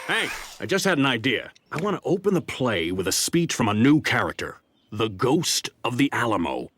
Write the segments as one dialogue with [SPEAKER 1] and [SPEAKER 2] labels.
[SPEAKER 1] Hey, I just had an idea. I want to open the play with a speech from a new character. The Ghost of the Alamo.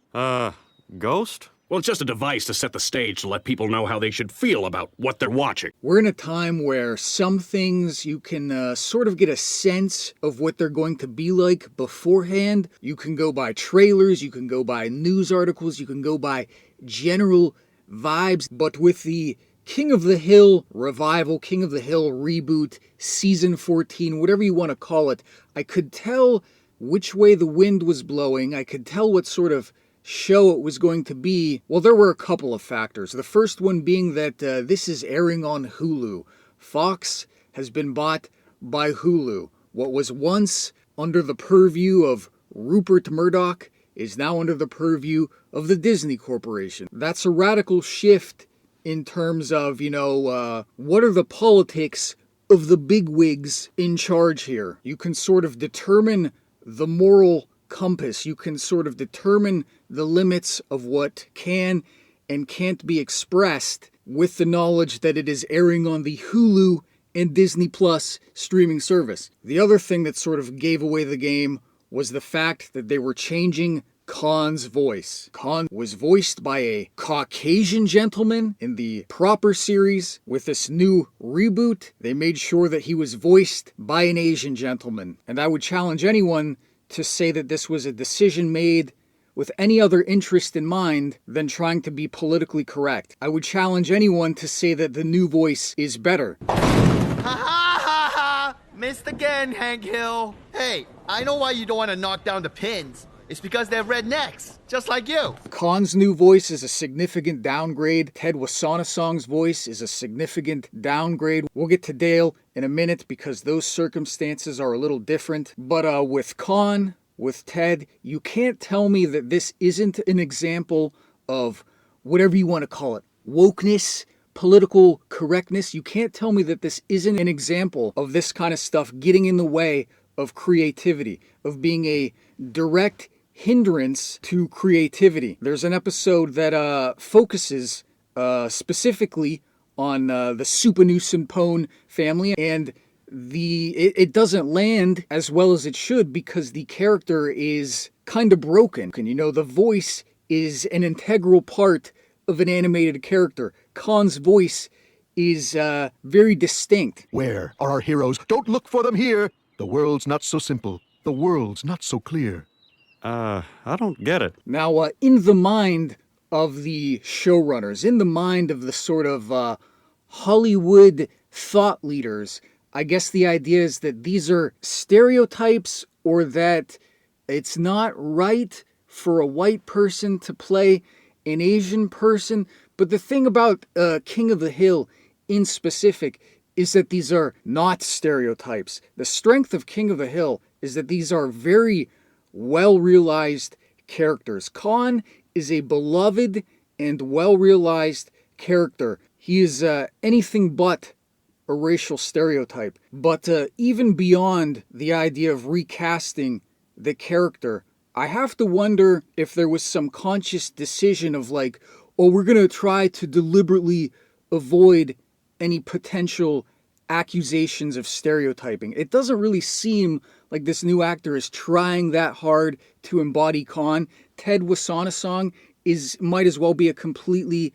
[SPEAKER 2] Ghost?
[SPEAKER 1] Well, it's just a device to set the stage to let people know how they should feel about what they're watching.
[SPEAKER 3] We're in a time where some things you can sort of get a sense of what they're going to be like beforehand. You can go by trailers, you can go by news articles, you can go by general vibes. But with the King of the Hill revival, King of the Hill reboot, season 14, whatever you want to call it, I could tell which way the wind was blowing. I could tell what sort of show it was going to be. Well, there were a couple of factors. The first one being that this is airing on Hulu. Fox has been bought by Hulu. What was once under the purview of Rupert Murdoch is now under the purview of the Disney Corporation. That's a radical shift in terms of, what are the politics of the bigwigs in charge here. You can sort of determine the moral compass. You can sort of determine the limits of what can and can't be expressed with the knowledge that it is airing on the Hulu and Disney Plus streaming service. The other thing that sort of gave away the game was the fact that they were changing Kahn's voice. Kahn was voiced by a Caucasian gentleman in the proper series. With this new reboot, they made sure that he was voiced by an Asian gentleman. And I would challenge anyone to say that this was a decision made with any other interest in mind than trying to be politically correct. I would challenge anyone to say that the new voice is better.
[SPEAKER 4] Ha ha ha ha! Missed again, Hank Hill. Hey, I know why you don't want to knock down the pins. It's because they're rednecks, just like you.
[SPEAKER 3] Kahn's new voice is a significant downgrade. Ted Wasanaesong's voice is a significant downgrade. We'll get to Dale in a minute because those circumstances are a little different. But with Kahn, with Ted, you can't tell me that this isn't an example of whatever you want to call it. Wokeness, political correctness. You can't tell me that this isn't an example of this kind of stuff getting in the way of creativity, of being a direct hindrance to creativity. There's an episode that focuses specifically on the Suppanuusenpone family, and it doesn't land as well as it should because the character is kind of broken. And the voice is an integral part of an animated character. Kahn's voice is very distinct.
[SPEAKER 5] Where are our heroes? Don't look for them here. The world's not so simple. The world's not so clear.
[SPEAKER 2] I don't get it.
[SPEAKER 3] Now, in the mind of the showrunners, in the mind of the sort of Hollywood thought leaders, I guess the idea is that these are stereotypes or that it's not right for a white person to play an Asian person. But the thing about King of the Hill in specific is that these are not stereotypes. The strength of King of the Hill is that these are very well-realized characters. Kahn is a beloved and well-realized character. He is anything but a racial stereotype. But even beyond the idea of recasting the character, I have to wonder if there was some conscious decision of we're going to try to deliberately avoid any potential accusations of stereotyping. It doesn't really seem like this new actor is trying that hard to embody Kahn. Ted Wasanaesong might as well be a completely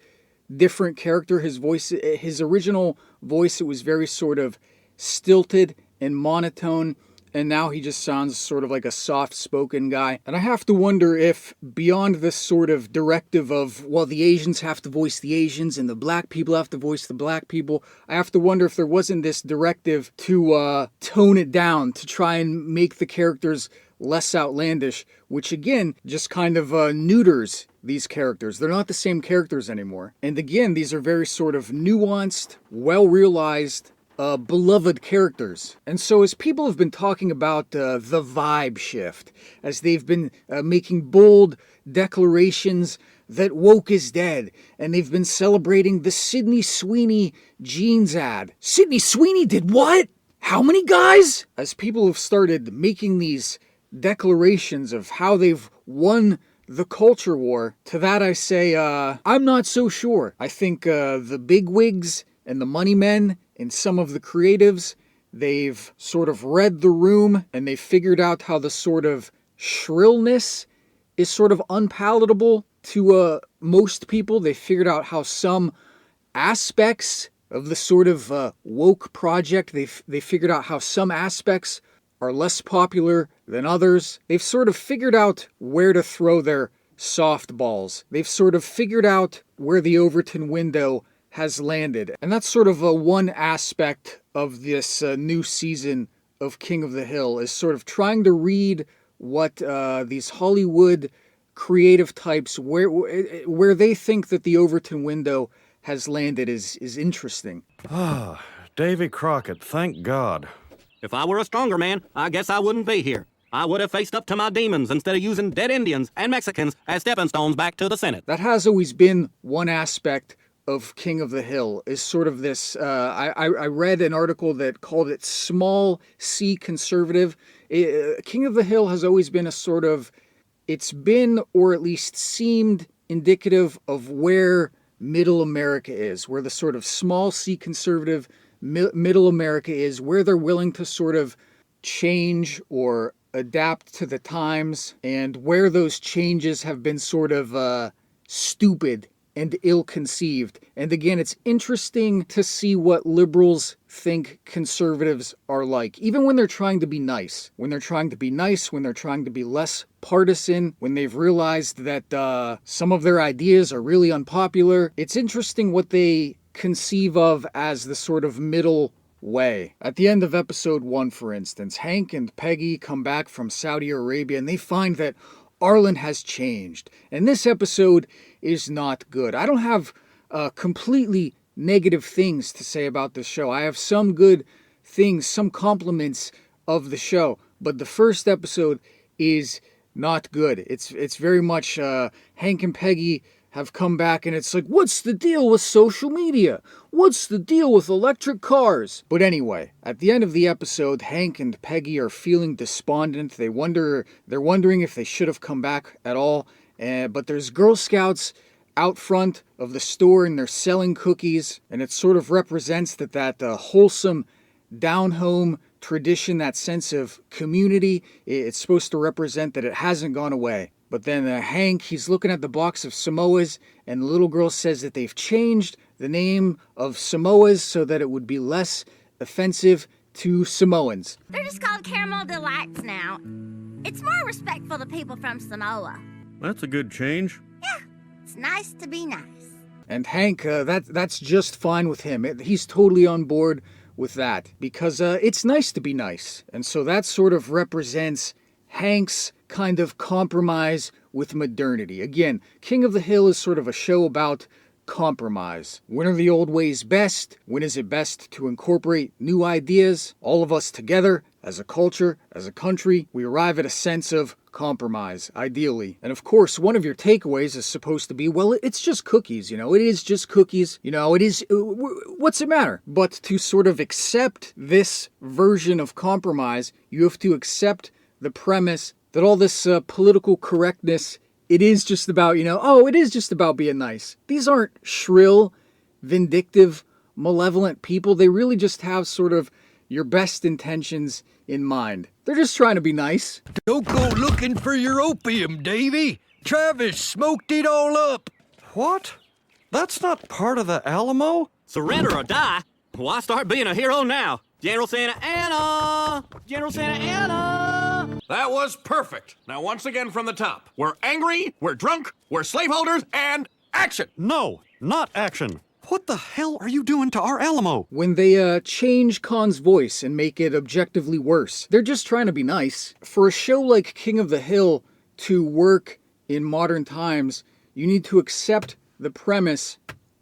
[SPEAKER 3] different character. His voice, his original voice, it was very sort of stilted and monotone, and now he just sounds sort of like a soft-spoken guy. And I have to wonder if, beyond this sort of directive of, well, the Asians have to voice the Asians and the black people have to voice the black people, I have to wonder if there wasn't this directive to tone it down, to try and make the characters less outlandish, which again, just kind of neuters these characters. They're not the same characters anymore. And again, these are very sort of nuanced, well-realized, beloved characters. And so as people have been talking about the vibe shift, as they've been making bold declarations that woke is dead, and they've been celebrating the Sydney Sweeney jeans ad. Sydney Sweeney did what? How many guys? As people have started making these declarations of how they've won the culture war, to that I say, I'm not so sure. I think the bigwigs and the money men and some of the creatives, They've sort of read the room, and they've figured out how the sort of shrillness is sort of unpalatable to most people. They figured out how some aspects of the sort of woke project, they figured out how some aspects are less popular than others. They've sort of figured out where to throw their softballs. They've sort of figured out where the Overton window has landed. And that's sort of one aspect of this new season of King of the Hill, is sort of trying to read what these Hollywood creative types, where they think that the Overton window has landed is interesting.
[SPEAKER 2] Ah, Davy Crockett, thank God.
[SPEAKER 6] If I were a stronger man, I guess I wouldn't be here. I would have faced up to my demons instead of using dead Indians and Mexicans as stepping stones back to the Senate.
[SPEAKER 3] That has always been one aspect of King of the Hill, is sort of this, I read an article that called it small C conservative. King of the Hill has always been a sort of, it's been, or at least seemed, indicative of where middle America is, where the sort of small C conservative middle America is, where they're willing to sort of change or adapt to the times, and where those changes have been sort of stupid and ill-conceived. And again, it's interesting to see what liberals think conservatives are like, even when they're trying to be nice. When they're trying to be nice, when they're trying to be less partisan, when they've realized that some of their ideas are really unpopular. It's interesting what they conceive of as the sort of middle way. At the end of episode 1, for instance, Hank and Peggy come back from Saudi Arabia and they find that Arlen has changed. And this episode is not good. I don't have completely negative things to say about this show. I have some good things, some compliments of the show. But the first episode is not good. It's very much Hank and Peggy have come back and it's like, what's the deal with social media? What's the deal with electric cars? But anyway, at the end of the episode, Hank and Peggy are feeling despondent. They're wondering if they should have come back at all. But there's Girl Scouts out front of the store and they're selling cookies. And it sort of represents that wholesome down-home tradition, that sense of community. It's supposed to represent that it hasn't gone away. But then Hank, he's looking at the box of Samoas, and the little girl says that they've changed the name of Samoas so that it would be less offensive to Samoans.
[SPEAKER 7] They're just called Caramel Delights now. It's more respectful to people from Samoa.
[SPEAKER 2] That's a good change.
[SPEAKER 7] Yeah, it's nice to be nice.
[SPEAKER 3] And Hank, that's just fine with him. He's totally on board with that, because it's nice to be nice. And so that sort of represents Hank's kind of compromise with modernity. Again, King of the Hill is sort of a show about compromise. When are the old ways best? When is it best to incorporate new ideas? All of us together, as a culture, as a country, we arrive at a sense of compromise, ideally. And of course, one of your takeaways is supposed to be, well, it's just cookies, it is just cookies, it is, what's it matter? But to sort of accept this version of compromise, you have to accept the premise that all this political correctness, it is just about, it is just about being nice. These aren't shrill, vindictive, malevolent people. They really just have sort of your best intentions in mind. They're just trying to be nice.
[SPEAKER 8] Don't go looking for your opium, Davy. Travis smoked it all up.
[SPEAKER 2] What? That's not part of the Alamo?
[SPEAKER 6] Surrender or die? Why start being a hero now? General Santa Anna! General Santa Anna!
[SPEAKER 1] That was perfect. Now, once again from the top. We're angry, we're drunk, we're slaveholders, and action!
[SPEAKER 2] No, not action. What the hell are you doing to our Alamo?
[SPEAKER 3] When they change Kahn's voice and make it objectively worse, they're just trying to be nice. For a show like King of the Hill to work in modern times, you need to accept the premise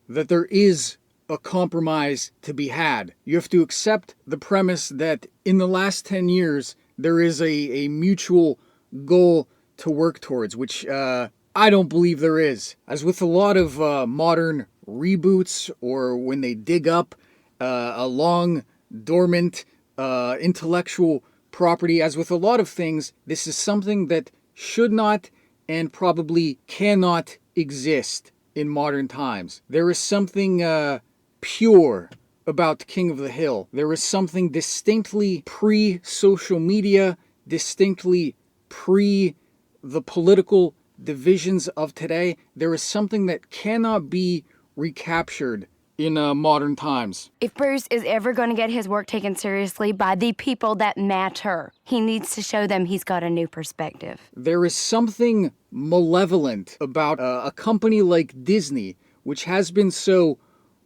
[SPEAKER 3] that there is a compromise to be had. You have to accept the premise that in the last 10 years, there is a mutual goal to work towards, which I don't believe there is. As with a lot of modern reboots, or when they dig up a long dormant intellectual property, as with a lot of things, this is something that should not and probably cannot exist in modern times. There is something pure, about King of the Hill. There is something distinctly pre-social media, distinctly pre the political divisions of today. There is something that cannot be recaptured in modern times.
[SPEAKER 9] If Bruce is ever going to get his work taken seriously by the people that matter, he needs to show them he's got a new perspective.
[SPEAKER 3] There is something malevolent about a company like Disney, which has been so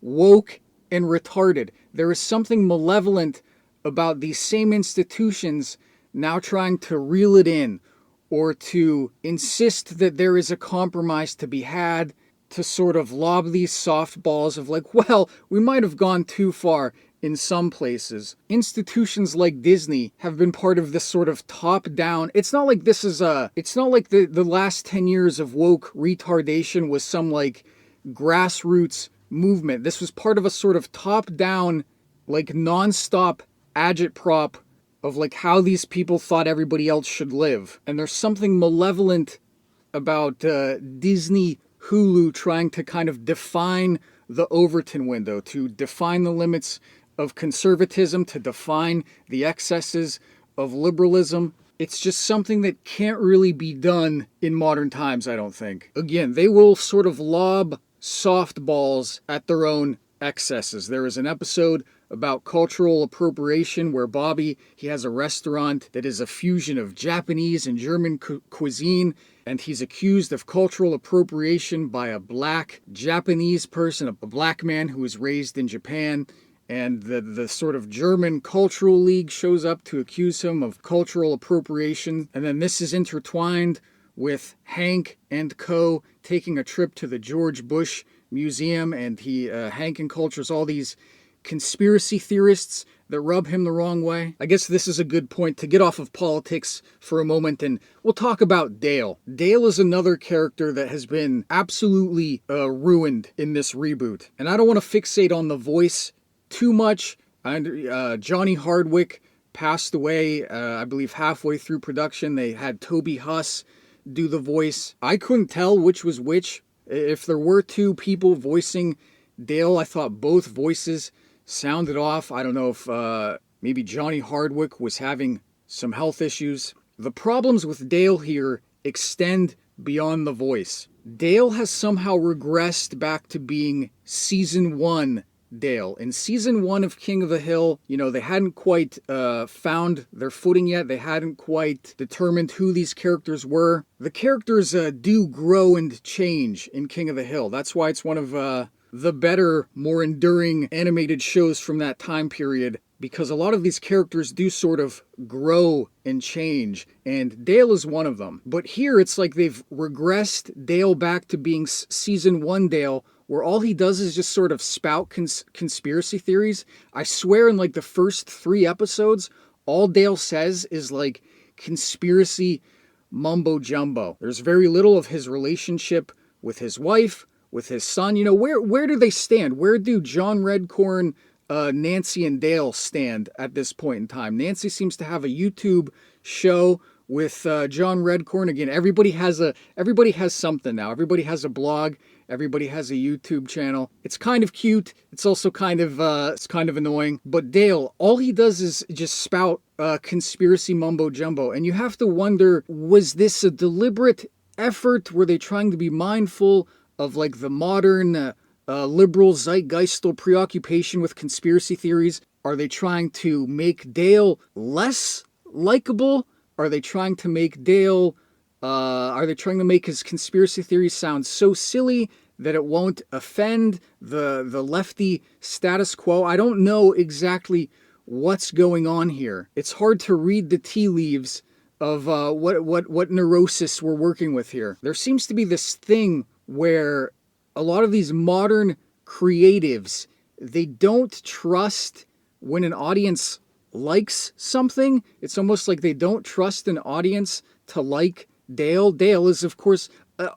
[SPEAKER 3] woke and retarded. There is something malevolent about these same institutions now trying to reel it in, or to insist that there is a compromise to be had, to sort of lob these softballs of like, well, we might have gone too far in some places. Institutions like Disney have been part of this sort of top-down. It's not like this is it's not like the last 10 years of woke retardation was some like grassroots movement. This was part of a sort of top-down, like non-stop agitprop of like how these people thought everybody else should live. And there's something malevolent about Disney Hulu trying to kind of define the Overton window, to define the limits of conservatism, to define the excesses of liberalism. It's just something that can't really be done in modern times, I don't think. Again, they will sort of lob softballs at their own excesses. There is an episode about cultural appropriation where Bobby, he has a restaurant that is a fusion of Japanese and German cuisine, and he's accused of cultural appropriation by a black Japanese person, a black man who was raised in Japan. And the sort of German Cultural League shows up to accuse him of cultural appropriation. And then this is intertwined with Hank and co. taking a trip to the George Bush Museum. And Hank encultures all these conspiracy theorists that rub him the wrong way. I guess this is a good point to get off of politics for a moment, and we'll talk about Dale. Dale is another character that has been absolutely ruined in this reboot. And I don't want to fixate on the voice too much. Johnny Hardwick passed away, I believe, halfway through production. They had Toby Huss do the voice. I couldn't tell which was which. If there were two people voicing Dale, I thought both voices sounded off. I don't know if maybe Johnny Hardwick was having some health issues. The problems with Dale here extend beyond the voice. Dale has somehow regressed back to being season 1 Dale. In season 1 of King of the Hill, you know, they hadn't quite found their footing yet. They hadn't quite determined who these characters were. The characters do grow and change in King of the Hill. That's why it's one of the better, more enduring animated shows from that time period, because a lot of these characters do sort of grow and change, and Dale is one of them. But here it's like they've regressed Dale back to being season 1 Dale, where all he does is just sort of spout conspiracy theories. I swear in like the first 3 episodes, all Dale says is like conspiracy mumbo jumbo. There's very little of his relationship with his wife, with his son. You know, where do they stand? Where do John Redcorn, Nancy, and Dale stand at this point in time? Nancy seems to have a YouTube show with John Redcorn. Again, everybody has something now. Everybody has a blog. Everybody has a YouTube channel. It's kind of cute. It's also kind of annoying. But Dale, all he does is just spout conspiracy mumbo jumbo, and you have to wonder: was this a deliberate effort? Were they trying to be mindful of like the modern liberal zeitgeistal preoccupation with conspiracy theories? Are they trying to make Dale less likable? Are they trying to make Dale, are they trying to make his conspiracy theories sound so silly that it won't offend the lefty status quo? I don't know exactly what's going on here. It's hard to read the tea leaves of what neurosis we're working with here. There seems to be this thing where a lot of these modern creatives, they don't trust when an audience likes something. It's almost like they don't trust an audience to like Dale. Dale is, of course,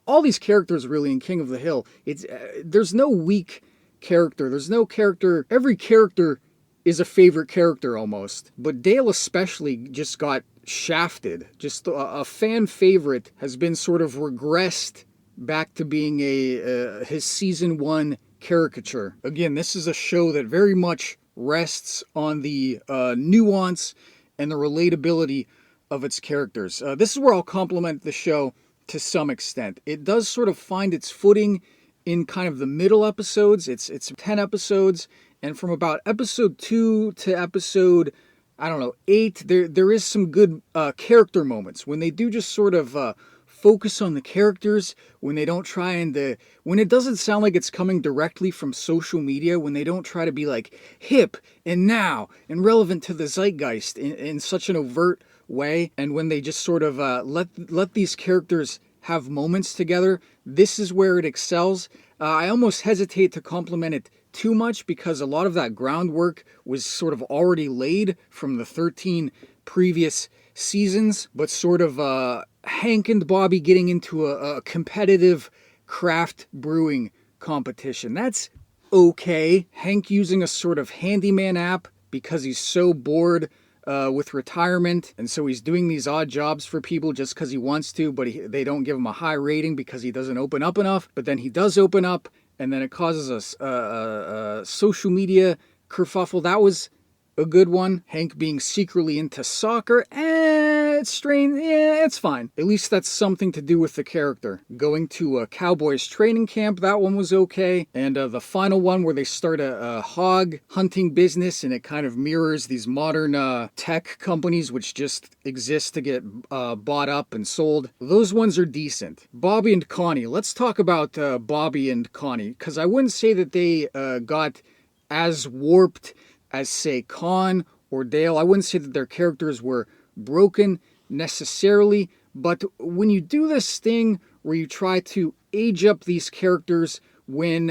[SPEAKER 3] all these characters really in King of the Hill. It's there's no weak character. There's no character. Every character is a favorite character almost. But Dale especially just got shafted. Just a fan favorite has been sort of regressed back to being his season 1 caricature. Again, this is a show that very much rests on the nuance and the relatability of its characters. This is where I'll compliment the show to some extent. It does sort of find its footing in kind of the middle episodes. It's 10 episodes, and from about episode 2 to episode, I don't know, 8, there is some good character moments when they do just sort of focus on the characters, when they don't try and when it doesn't sound like it's coming directly from social media, when they don't try to be like hip and now and relevant to the zeitgeist in such an overt way, and when they just sort of let these characters have moments together, this is where it excels. I almost hesitate to compliment it too much because a lot of that groundwork was sort of already laid from the 13 previous seasons, but sort of Hank and Bobby getting into a competitive craft brewing competition. That's okay. Hank using a sort of handyman app because he's so bored with retirement, and so he's doing these odd jobs for people just because he wants to, but they don't give him a high rating because he doesn't open up enough. But then he does open up, and then it causes a social media kerfuffle. That was a good one. Hank being secretly into soccer, it's strange. Yeah, it's fine. At least that's something to do with the character. Going to a Cowboys training camp, that one was okay. And the final one where they start a hog hunting business, and it kind of mirrors these modern tech companies which just exist to get bought up and sold. Those ones are decent. Bobby and Connie. Let's talk about Bobby and Connie, because I wouldn't say that they got as warped as, say, Kahn or Dale. I wouldn't say that their characters were broken necessarily, but when you do this thing where you try to age up these characters when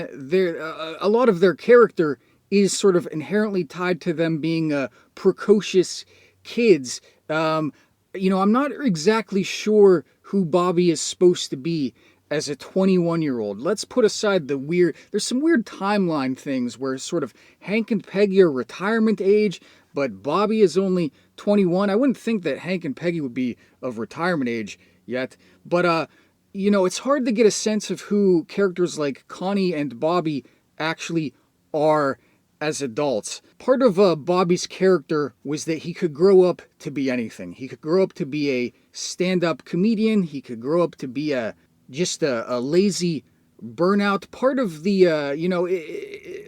[SPEAKER 3] a lot of their character is sort of inherently tied to them being precocious kids, I'm not exactly sure who Bobby is supposed to be as a 21-year-old. Let's put aside there's some weird timeline things where sort of Hank and Peggy are retirement age, but Bobby is only 21. I wouldn't think that Hank and Peggy would be of retirement age yet, but it's hard to get a sense of who characters like Connie and Bobby actually are as adults. Part of Bobby's character was that he could grow up to be anything. He could grow up to be a stand-up comedian. He could grow up to be just a lazy burnout. Part of the,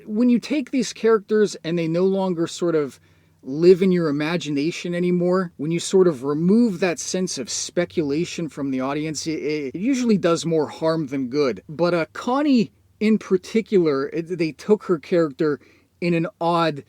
[SPEAKER 3] when you take these characters and they no longer sort of live in your imagination anymore, when you sort of remove that sense of speculation from the audience, it usually does more harm than good. But Connie in particular, they took her character in an odd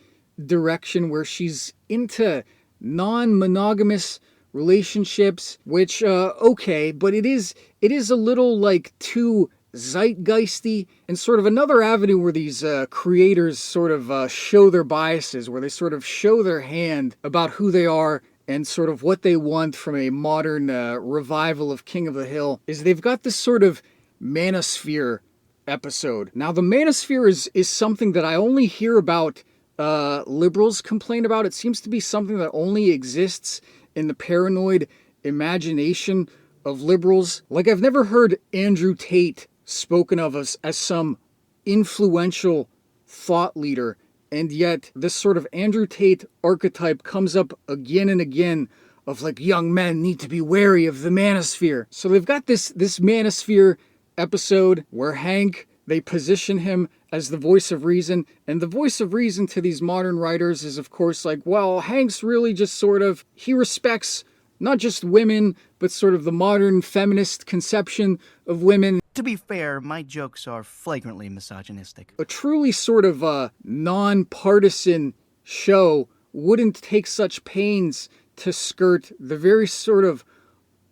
[SPEAKER 3] direction where she's into non-monogamous relationships, which okay, but it is a little like too zeitgeisty, and sort of another avenue where these creators sort of show their biases, where they sort of show their hand about who they are and sort of what they want from a modern revival of King of the Hill, is they've got this sort of manosphere episode. Now the manosphere is something that I only hear about liberals complain about. It seems to be something that only exists in the paranoid imagination of liberals. Like, I've never heard Andrew Tate spoken of as some influential thought leader, and yet this sort of Andrew Tate archetype comes up again and again of like, young men need to be wary of the manosphere. So they've got this manosphere episode where Hank, they position him as the voice of reason, and the voice of reason to these modern writers is, of course, like, well, Hank's really just sort of, he respects not just women, but sort of the modern feminist conception of women.
[SPEAKER 10] To be fair, my jokes are flagrantly misogynistic.
[SPEAKER 3] A truly sort of non-partisan show wouldn't take such pains to skirt the very sort of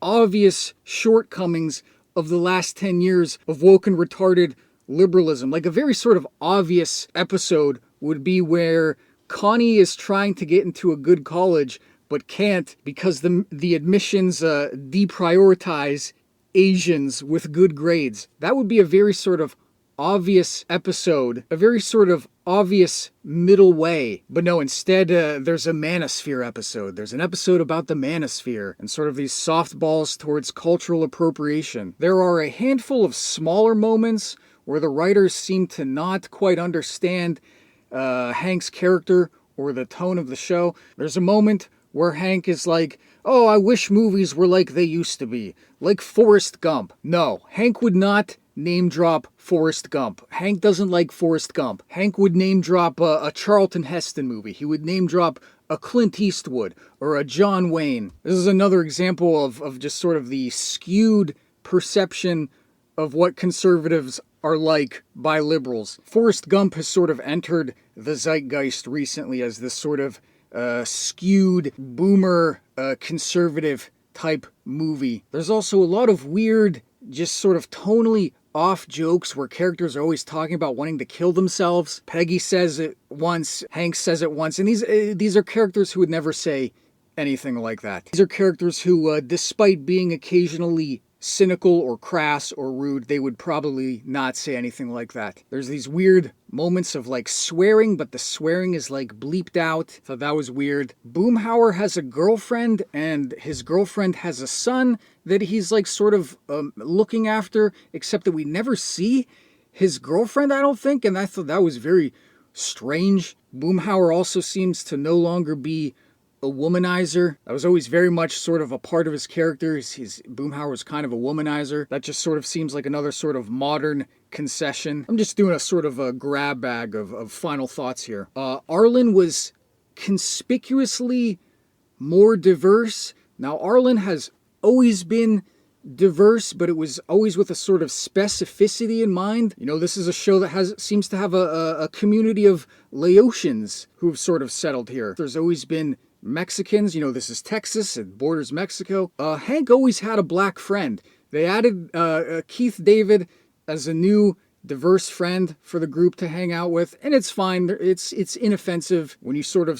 [SPEAKER 3] obvious shortcomings of the last 10 years of woke and retarded liberalism. Like, a very sort of obvious episode would be where Connie is trying to get into a good college but can't because the admissions deprioritize Asians with good grades. That would be a very sort of obvious episode, a very sort of obvious middle way. But no, instead there's a manosphere episode. There's an episode about the manosphere and sort of these softballs towards cultural appropriation. There are a handful of smaller moments where the writers seem to not quite understand Hank's character or the tone of the show. There's a moment where Hank is like, oh, I wish movies were like they used to be, like Forrest Gump. No, Hank would not name drop Forrest Gump. Hank doesn't like Forrest Gump. Hank would name drop a Charlton Heston movie. He would name drop a Clint Eastwood or a John Wayne. This is another example of just sort of the skewed perception of what conservatives are like by liberals. Forrest Gump has sort of entered the zeitgeist recently as this sort of skewed boomer conservative type movie. There's also a lot of weird, just sort of tonally off jokes where characters are always talking about wanting to kill themselves. Peggy says it once, Hank says it once, and these are characters who would never say anything like that. These are characters who, despite being occasionally cynical or crass or rude, they would probably not say anything like that. There's these weird moments of like swearing, but the swearing is like bleeped out. So that was weird. Boomhauer has a girlfriend, and his girlfriend has a son that he's like sort of looking after, except that we never see his girlfriend, I don't think, and I thought that was very strange. Boomhauer also seems to no longer be a womanizer. That was always very much sort of a part of his character. Boomhauer was kind of a womanizer. That just sort of seems like another sort of modern concession. I'm just doing a sort of a grab bag of final thoughts here. Arlen was conspicuously more diverse. Now, Arlen has always been diverse, but it was always with a sort of specificity in mind. You know, this is a show that seems to have a community of Laotians who've sort of settled here. There's always been Mexicans, you know, this is Texas, it borders Mexico. Hank always had a black friend. They added Keith David as a new diverse friend for the group to hang out with, and it's fine. It's inoffensive when you sort of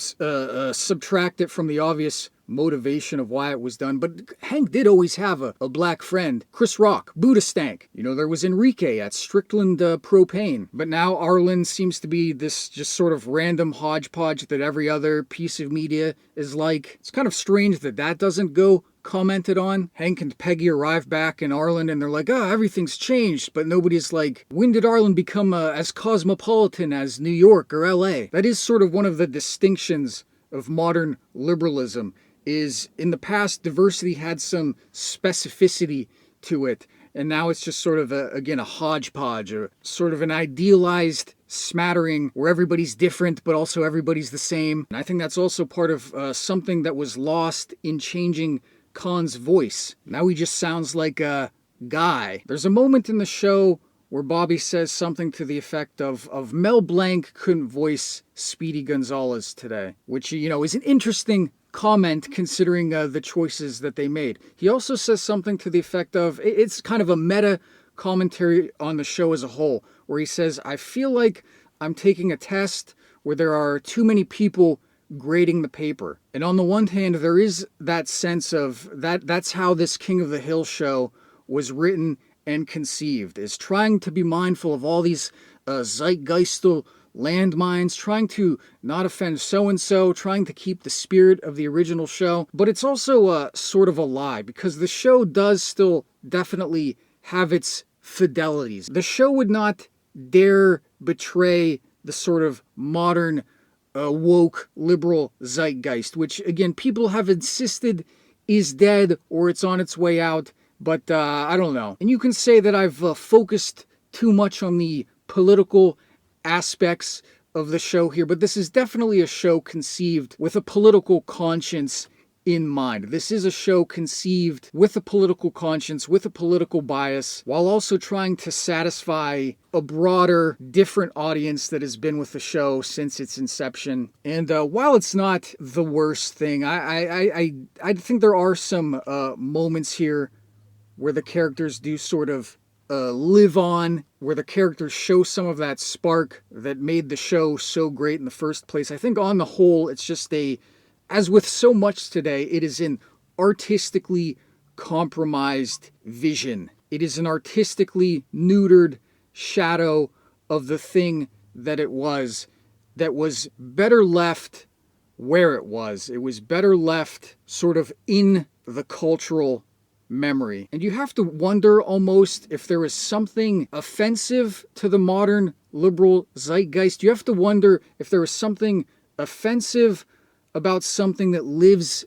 [SPEAKER 3] subtract it from the obvious motivation of why it was done. But Hank did always have a black friend. Chris Rock, Buddha Stank. You know, there was Enrique at Strickland Propane. But now Arlen seems to be this just sort of random hodgepodge that every other piece of media is like. It's kind of strange that doesn't go commented on. Hank and Peggy arrive back in Arlen and they're like, everything's changed, but nobody's like, when did Arlen become as cosmopolitan as New York or LA? That is sort of one of the distinctions of modern liberalism, is in the past diversity had some specificity to it, and now it's just sort of a hodgepodge, or sort of an idealized smattering where everybody's different but also everybody's the same. And I think that's also part of something that was lost in changing Kahn's voice. Now he just sounds like a guy. There's a moment in the show where Bobby says something to the effect of Mel Blanc couldn't voice Speedy Gonzalez today, which, you know, is an interesting comment considering the choices that they made. He also says something to the effect of, it's kind of a meta commentary on the show as a whole, where he says, I feel like I'm taking a test where there are too many people grading the paper. And on the one hand, there is that sense of that's how this King of the Hill show was written and conceived, is trying to be mindful of all these zeitgeistal landmines, trying to not offend so-and-so, trying to keep the spirit of the original show. But it's also sort of a lie, because the show does still definitely have its fidelities. The show would not dare betray the sort of modern, woke, liberal zeitgeist, which, again, people have insisted is dead or it's on its way out, but I don't know. And you can say that I've focused too much on the political aspects of the show here, but this is definitely a show conceived with a political conscience in mind. This is a show conceived with a political conscience, with a political bias, while also trying to satisfy a broader, different audience that has been with the show since its inception. And while it's not the worst thing, I think there are some moments here where the characters do sort of live on, where the characters show some of that spark that made the show so great in the first place. I think on the whole, it's just as with so much today, it is an artistically compromised vision. It is an artistically neutered shadow of the thing that it was, that was better left where it was. It was better left sort of in the cultural memory. And you have to wonder almost if there is something offensive to the modern liberal zeitgeist. You have to wonder if there is something offensive about something that lives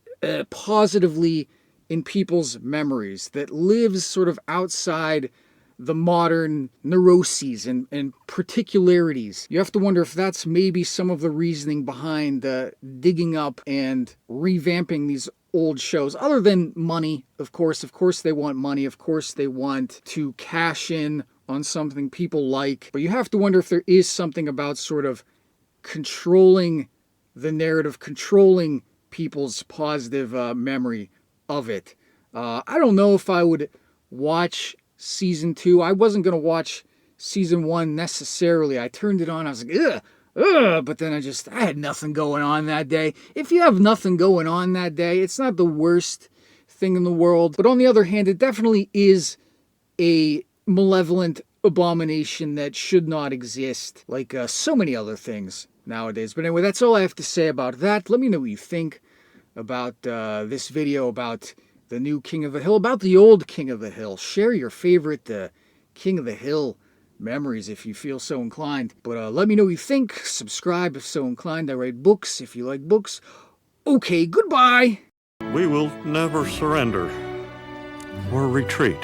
[SPEAKER 3] positively in people's memories, that lives sort of outside the modern neuroses and particularities. You have to wonder if that's maybe some of the reasoning behind digging up and revamping these old shows, other than money, of course. Of course they want money. Of course they want to cash in on something people like. But you have to wonder if there is something about sort of controlling the narrative, controlling people's positive memory of it. I don't know if I would watch season 2. I wasn't going to watch season 1 necessarily. I turned it on. I was like, ugh, but then I had nothing going on that day. If you have nothing going on that day, it's not the worst thing in the world. But on the other hand, it definitely is a malevolent abomination that should not exist, like so many other things nowadays. But anyway, that's all I have to say about that. Let me know what you think about this video, about the new King of the Hill, about the old King of the Hill. Share your favorite King of the Hill memories if you feel so inclined. But let me know what you think. Subscribe if so inclined. I write books if you like books. Okay, goodbye.
[SPEAKER 2] We will never surrender or retreat.